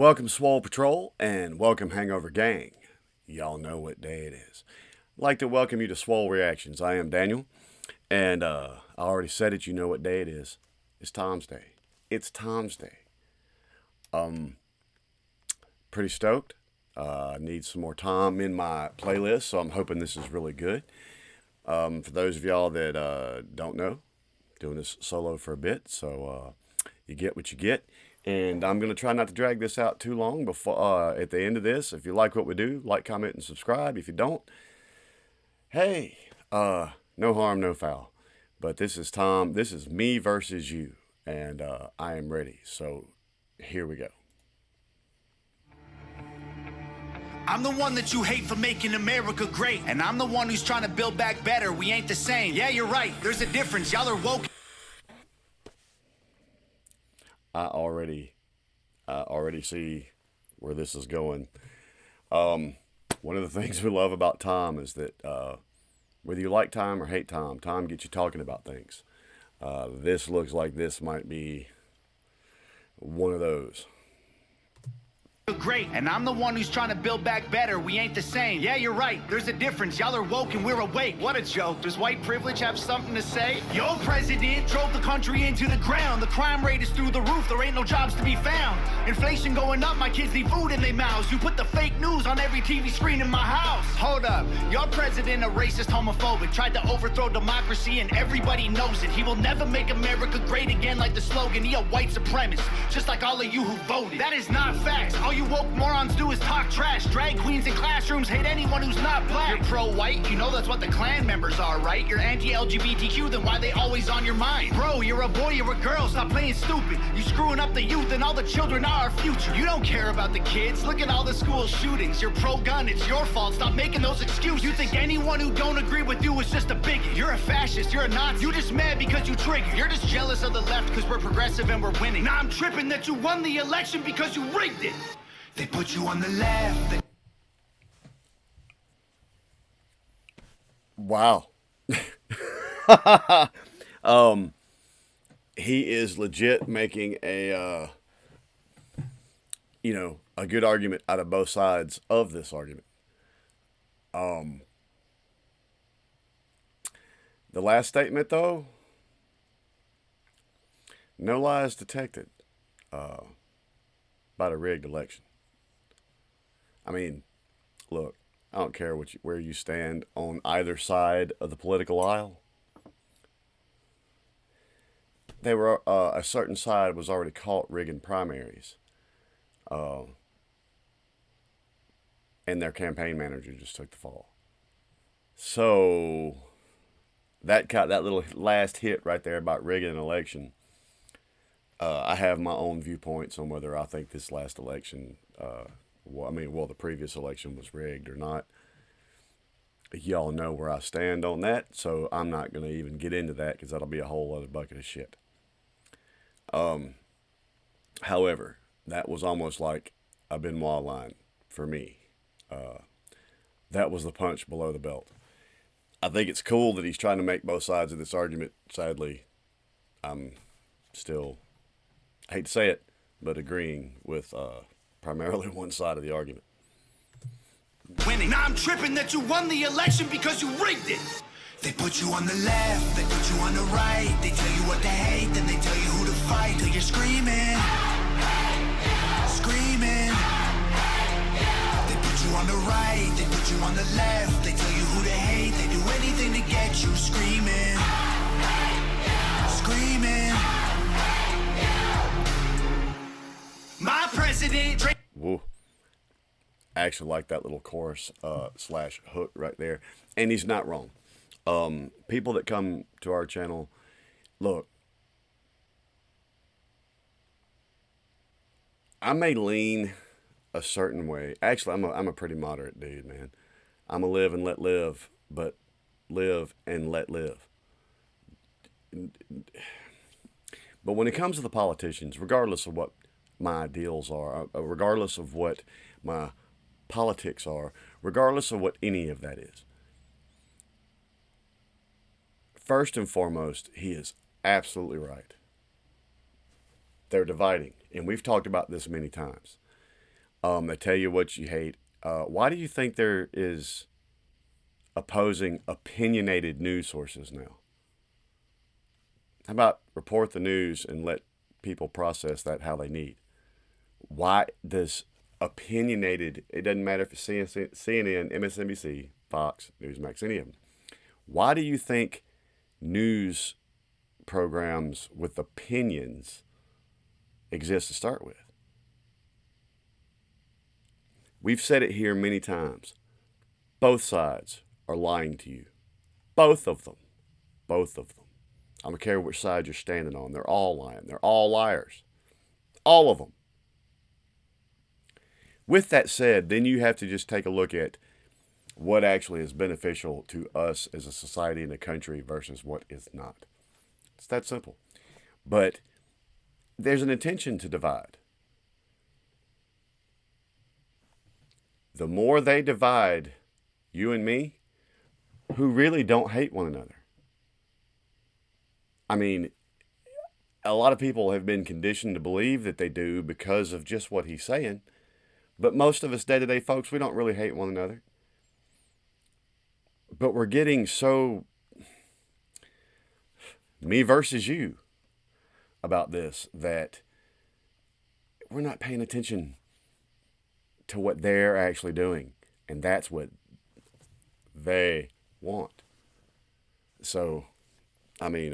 Welcome, Swole Patrol, and welcome, Hangover Gang. Y'all know what day it is. I'd like to welcome you to Swole Reactions. I am Daniel, and I already said it. You know what day it is. It's Tom's Day. It's Tom's Day. Pretty stoked. Need some more Tom in my playlist, so I'm hoping this is really good. For those of y'all that don't know, doing this solo for a bit, so you get what you get. And I'm going to try not to drag this out too long before at the end of this. If you like what we do, like, comment, and subscribe. If you don't, hey, no harm, no foul. But this is Tom. This is me versus you. And I am ready. So here we go. I'm the one that you hate for making America great. And I'm the one who's trying to build back better. We ain't the same. Yeah, you're right. There's a difference. Y'all are woke. I already see where this is going. One of the things we love about Tom is that whether you like Tom or hate Tom, Tom gets you talking about things. This looks like this might be one of those. Great, and I'm the one who's trying to build back better. We ain't the same. Yeah, you're right. There's a difference. Y'all are woke and we're awake. What a joke. Does white privilege have something to say? Your president drove the country into the ground. The crime rate is through the roof. There ain't no jobs to be found. Inflation going up. My kids need food in their mouths. You put the fake news on every TV screen in my house. Hold up. Your president a racist, homophobic. Tried to overthrow democracy and everybody knows it. He will never make America great again like the slogan. He a white supremacist, just like all of you who voted. That is not facts. All you woke morons do is talk trash. Drag queens in classrooms hate anyone who's not black. You're pro-white, you know that's what the Klan members are, right? You're anti-LGBTQ, then why they always on your mind? Bro, you're a boy, you're a girl, stop playing stupid. You screwing up the youth and all the children are our future. You don't care about the kids, look at all the school shootings. You're pro-gun, it's your fault, stop making those excuses. You think anyone who don't agree with you is just a bigot. You're a fascist, you're a Nazi. You just mad because you triggered. You're just jealous of the left because we're progressive and we're winning. Now I'm tripping that you won the election because you rigged it. They put you on the left. Wow. He is legit making a a good argument out of both sides of this argument. The last statement, though, no lies detected about a rigged election. I mean, look, I don't care where you stand on either side of the political aisle. They were a certain side was already caught rigging primaries, and their campaign manager just took the fall. So that little last hit right there about rigging an election. I have my own viewpoints on whether I think this last election. The previous election was rigged or not. Y'all know where I stand on that, so I'm not going to even get into that because that'll be a whole other bucket of shit. However, that was almost like a Benoit line for me. That was the punch below the belt. I think it's cool that he's trying to make both sides of this argument. Sadly, I'm still, I hate to say it, but agreeing with primarily one side of the argument. Winning. Now I'm tripping that you won the election because you rigged it. They put you on the left, they put you on the right. They tell you what to hate, then they tell you who to fight. Till you're screaming, screaming. They put you on the right, they put you on the left. They tell you who to hate, they do anything to get you screaming, screaming. My president. Woo. I actually like that little chorus slash hook right there. And he's not wrong. People that come to our channel, look, I may lean a certain way. Actually, I'm a pretty moderate dude, man. I'm a live and let live, but live and let live. But when it comes to the politicians, regardless of what my ideals are, regardless of what my politics are, regardless of what any of that is, first and foremost, he is absolutely right. They're dividing, and we've talked about this many times. They tell you what you hate. Why do you think there is opposing opinionated news sources now? How about report the news and let people process that how they need? Why does opinionated, it doesn't matter if it's CNN, MSNBC, Fox, Newsmax, any of them. Why do you think news programs with opinions exist to start with? We've said it here many times. Both sides are lying to you. Both of them. Both of them. I don't care which side you're standing on. They're all lying. They're all liars. All of them. With that said, then you have to just take a look at what actually is beneficial to us as a society and a country versus what is not. It's that simple. But there's an intention to divide. The more they divide you and me, who really don't hate one another. I mean, a lot of people have been conditioned to believe that they do because of just what he's saying. But most of us day-to-day folks, we don't really hate one another. But we're getting so me versus you about this that we're not paying attention to what they're actually doing. And that's what they want. So, I mean,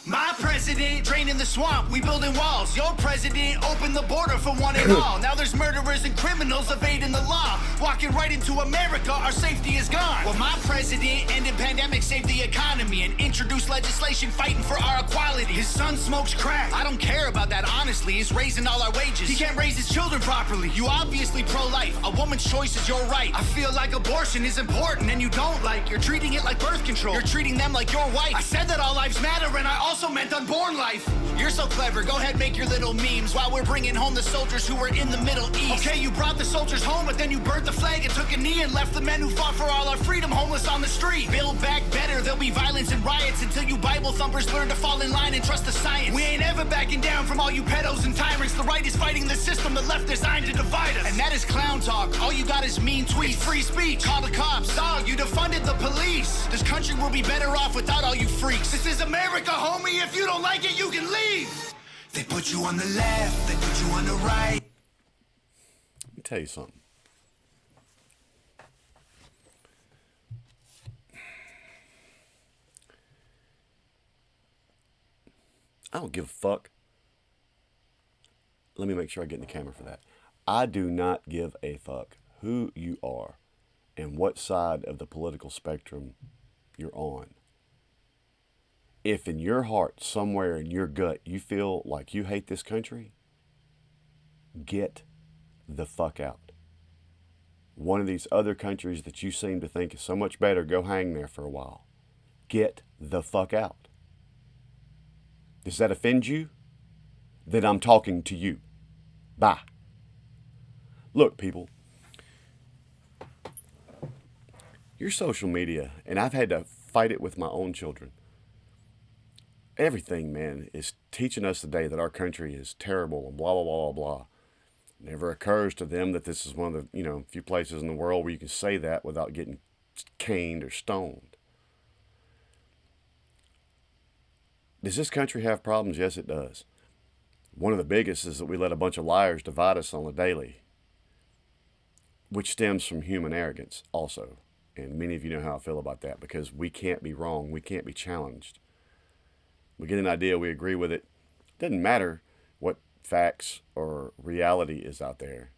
My president draining the swamp, we building walls. Your president opened the border for one and all. Now there's murderers and criminals evading the law. Walking right into America, our safety is gone. Well, my president ended pandemic, saved the economy, and introduced legislation fighting for our equality. His son smokes crack. I don't care about that, honestly. He's raising all our wages. He can't raise his children properly. You obviously pro-life. A woman's choice is your right. I feel like abortion is important and you don't like. You're treating it like birth control. You're treating them like your wife. I said that all lives matter and I also meant unborn life. You're so clever. Go ahead, make your little memes while we're bringing home the soldiers who were in the Middle East. Okay, you brought the soldiers home, but then you burnt the flag and took a knee and left the men who fought for all our freedom homeless on the street. Build back better. There'll be violence and riots until you Bible thumpers learn to fall in line and trust the science. We ain't ever backing down from all you pedos and tyrants. The right is fighting the system, the left designed to divide us. And that is clown talk. All you got is mean tweets. It's free speech. Call the cops. Dog, you defunded the police. This country will be better off without all you freaks. This is America, homie. If you don't like it, you can leave. They put you on the left, they put you on the right. Let me tell you something. I don't give a fuck. Let me make sure I get in the camera for that. I do not give a fuck who you are and what side of the political spectrum you're on. If in your heart, somewhere in your gut, you feel like you hate this country, get the fuck out. One of these other countries that you seem to think is so much better, go hang there for a while. Get the fuck out. Does that offend you? Then I'm talking to you. Bye. Look, people, your social media, and I've had to fight it with my own children. Everything, man, is teaching us today that our country is terrible and blah, blah, blah, blah, blah. It never occurs to them that this is one of the, few places in the world where you can say that without getting caned or stoned. Does this country have problems? Yes, it does. One of the biggest is that we let a bunch of liars divide us on the daily, which stems from human arrogance also. And many of you know how I feel about that, because we can't be wrong. We can't be challenged. We get an idea, we agree with it. Doesn't matter what facts or reality is out there.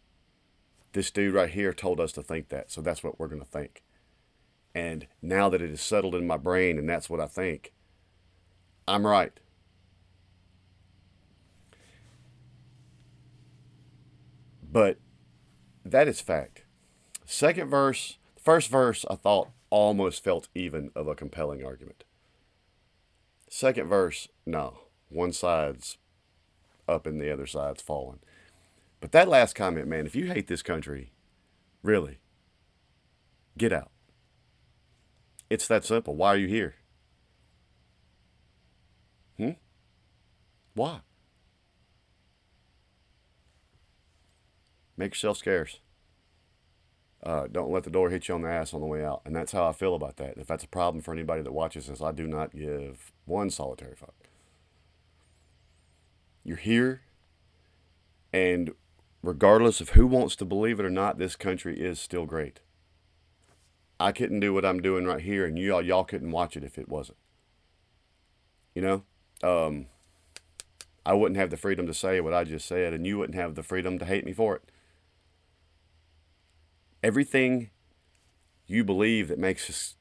This dude right here told us to think that, so that's what we're going to think. And now that it is settled in my brain and that's what I think, I'm right. But that is fact. Second verse, first verse, I thought almost felt even of a compelling argument. Second verse, no. One side's up and the other side's falling. But that last comment, man, if you hate this country, really, get out. It's that simple. Why are you here? Why? Make yourself scarce. Don't let the door hit you on the ass on the way out. And that's how I feel about that. If that's a problem for anybody that watches this, I do not give one solitary fuck. You're here, and regardless of who wants to believe it or not, this country is still great. I couldn't do what I'm doing right here, and y'all couldn't watch it if it wasn't. You know? I wouldn't have the freedom to say what I just said, and you wouldn't have the freedom to hate me for it. Everything you believe that makes us,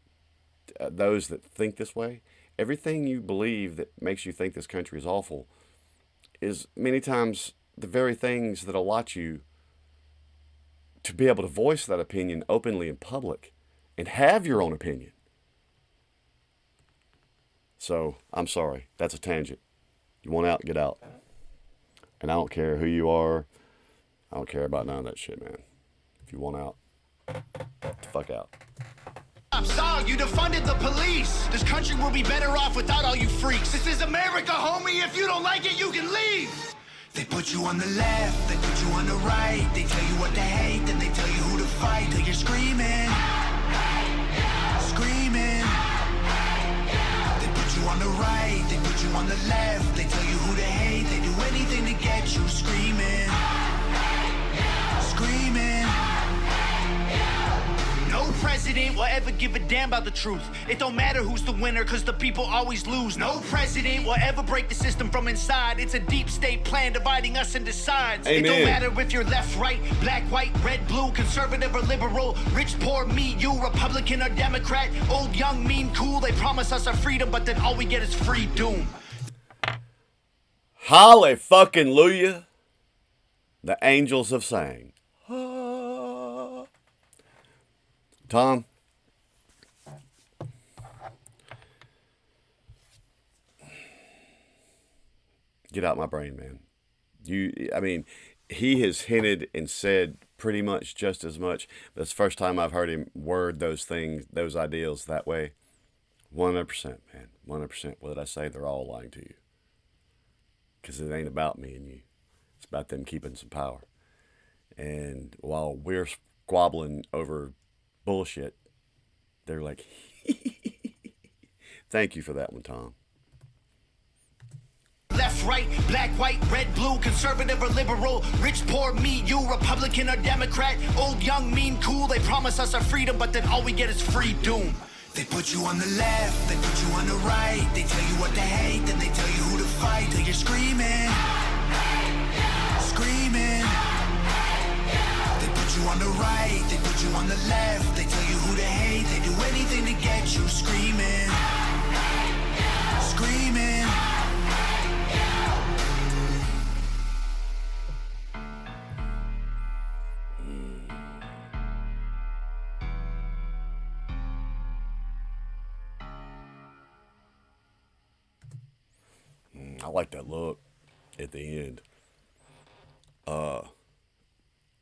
those that think this way, everything you believe that makes you think this country is awful is many times the very things that allot you to be able to voice that opinion openly in public and have your own opinion. So, I'm sorry. That's a tangent. You want out, get out. And I don't care who you are. I don't care about none of that shit, man. If you want out, get the fuck out. I'm sorry, you defunded the police. This country will be better off without all you freaks. This is America, homie. If you don't like it, you can leave. They put you on the left, they put you on the right. They tell you what to hate, then they tell you who to fight. Till you're screaming, screaming. They put you on the right, they put you on the left. They tell you who to hate, they do anything to get you screaming, screaming. No president will ever give a damn about the truth. It don't matter who's the winner, cause the people always lose. No president will ever break the system from inside. It's a deep state plan dividing us into sides. Amen. It don't matter if you're left, right, black, white, red, blue, conservative or liberal, rich, poor, me, you, Republican or Democrat, old, young, mean, cool. They promise us our freedom, but then all we get is free doom. Holly fucking Luya. The angels have sang. Tom, get out my brain, man. He has hinted and said pretty much just as much. But it's the first time I've heard him word those things, those ideals that way. 100%, man. 100%. What did I say? They're all lying to you. Because it ain't about me and you. It's about them keeping some power. And while we're squabbling over bullshit, they're like, thank you for that one, Tom. Left, right, black, white, red, blue, conservative or liberal, rich, poor, me, you, Republican or Democrat, old, young, mean, cool. They promise us our freedom, but then all we get is free doom. They put you on the left, they put you on the right. They tell you what to hate, then they tell you who to fight. Till you're screaming, screaming. They put you on the right, they put you on the left. They tell you who to hate, they do anything to get you screaming, screaming. I like that look at the end.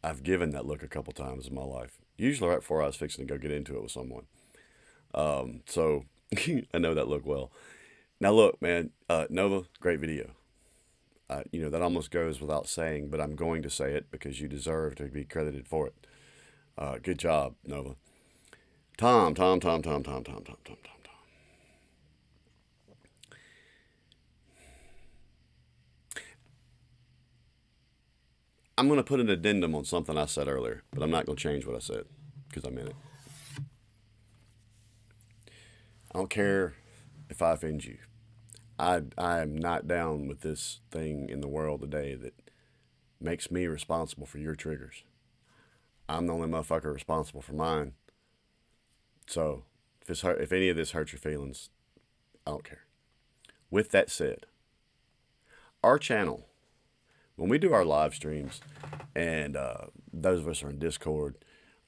I've given that look a couple times in my life. Usually right before I was fixing to go get into it with someone. So I know that look well. Now look, man, Nova, great video. That almost goes without saying, but I'm going to say it because you deserve to be credited for it. Good job, Nova. Tom. I'm going to put an addendum on something I said earlier, but I'm not going to change what I said because I meant it. I don't care if I offend you. I am not down with this thing in the world today that makes me responsible for your triggers. I'm the only motherfucker responsible for mine. So if any of this hurts your feelings, I don't care. With that said, our channel, when we do our live streams, and those of us are in Discord,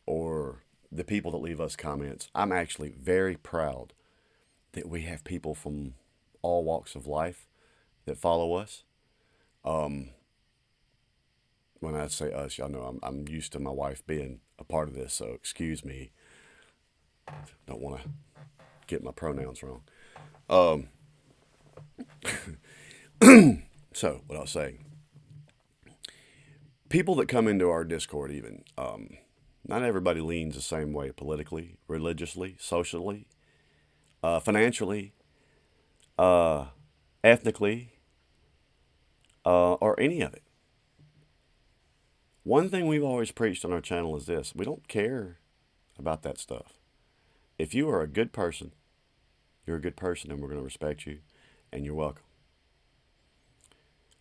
or the people that leave us comments, I'm actually very proud that we have people from all walks of life that follow us. When I say us, y'all know I'm used to my wife being a part of this, so excuse me. Don't want to get my pronouns wrong. So, what I was saying, people that come into our Discord, even, not everybody leans the same way politically, religiously, socially, financially, ethnically, or any of it. One thing we've always preached on our channel is this: we don't care about that stuff. If you are a good person, you're a good person, and we're going to respect you, and you're welcome.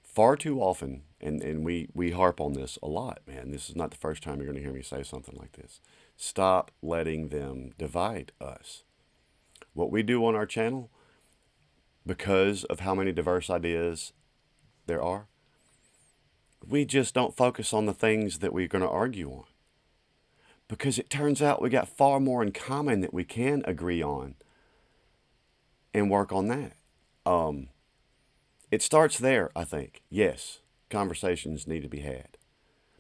Far too often, and we harp on this a lot, man. This is not the first time you're going to hear me say something like this. Stop letting them divide us. What we do on our channel, because of how many diverse ideas there are, we just don't focus on the things that we're going to argue on. Because it turns out we got far more in common that we can agree on and work on that. It starts there, I think. Yes, conversations need to be had.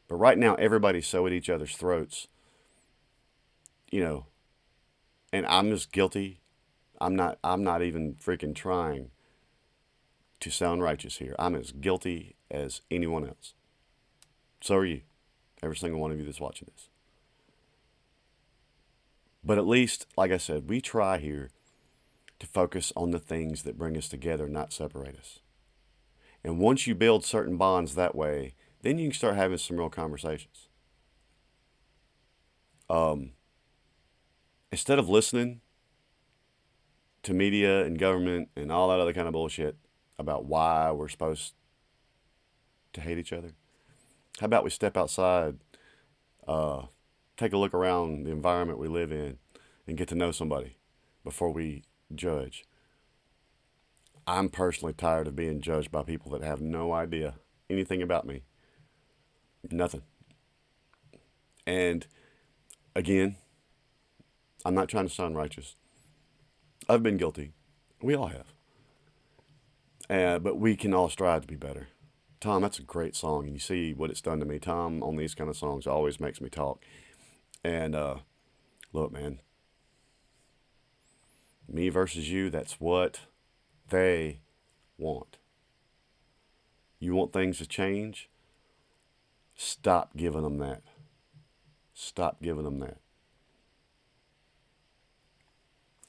But right now, everybody's so at each other's throats, you know, and I'm just guilty. I'm not even freaking trying to sound righteous here. I'm as guilty as anyone else. So are you. Every single one of you that's watching this. But at least, like I said, we try here to focus on the things that bring us together, not separate us. And once you build certain bonds that way, then you can start having some real conversations. Instead of listening to media and government and all that other kind of bullshit about why we're supposed to hate each other, how about we step outside, take a look around the environment we live in, and get to know somebody before we judge. I'm personally tired of being judged by people that have no idea anything about me. Nothing. And again, I'm not trying to sound righteous. I've been guilty. We all have. But we can all strive to be better. Tom, that's a great song. And you see what it's done to me. Tom, on these kind of songs, always makes me talk. And look, man, me versus you, that's what they want. You want things to change? Stop giving them that. Stop giving them that.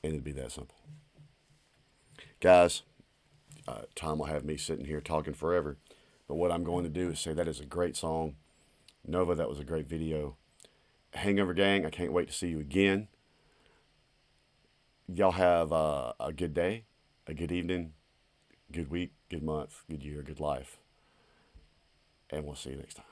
And it'd be that simple. Guys, Tom will have me sitting here talking forever. But what I'm going to do is say that is a great song. Nova, that was a great video. Hangover Gang, I can't wait to see you again. Y'all have a good day, a good evening, good week, good month, good year, good life. And we'll see you next time.